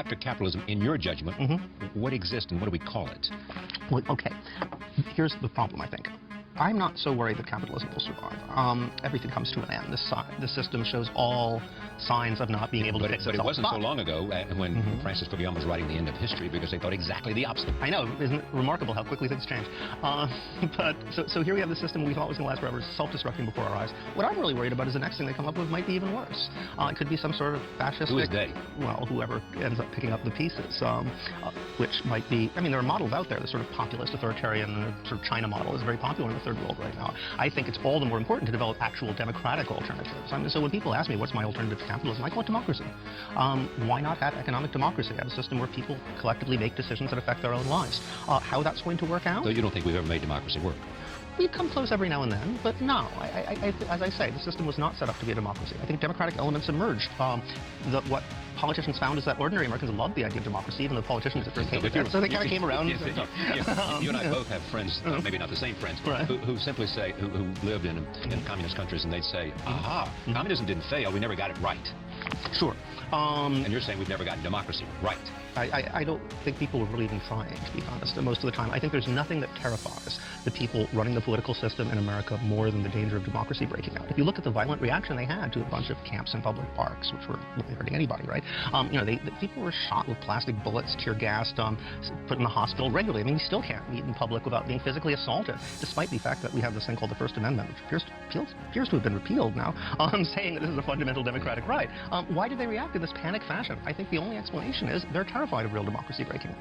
after capitalism, in your judgment, what exists and what do we call it? Well, okay, here's the problem, I think. I'm not so worried that capitalism will survive. Everything comes to an end. The system shows all signs of not being able to fix itself. But it wasn't so long ago when Francis Fukuyama was writing the end of history, because they thought exactly the opposite. I know. Isn't it remarkable how quickly things change? So here we have the system we thought was going to last forever, self-destructing before our eyes. What I'm really worried about is the next thing they come up with might be even worse. It could be some sort of fascist... Who is they? Well, whoever ends up picking up the pieces, which might be... I mean, there are models out there. The sort of populist, authoritarian, sort of China model is very popular in the third world right now. I think it's all the more important to develop actual democratic alternatives. I mean, so when people ask me what's my alternative to capitalism, I call it democracy. Why not have economic democracy? Have a system where people collectively make decisions that affect their own lives. How that's going to work out? So you don't think we've ever made democracy work? We come close every now and then, but no. As I say, the system was not set up to be a democracy. I think democratic elements emerged. What politicians found is that ordinary Americans loved the idea of democracy, even though politicians at first hated it. So they kind of came around. You and I both have friends, maybe not the same friends, who simply say, who lived in communist countries, and they'd say, aha, communism didn't fail, we never got it right. Sure. And you're saying we've never gotten democracy right. I don't think people were really even trying, to be honest, most of the time. I think there's nothing that terrifies the people running the political system in America more than the danger of democracy breaking out. If you look at the violent reaction they had to a bunch of camps and public parks, which were really hurting anybody, right? The people were shot with plastic bullets, tear gassed, put in the hospital regularly. I mean, we still can't meet in public without being physically assaulted, despite the fact that we have this thing called the First Amendment, which appears to have been repealed now, saying that this is a fundamental democratic right. Why did they react in this panic fashion? I think the only explanation is they're terrified of real democracy breaking out.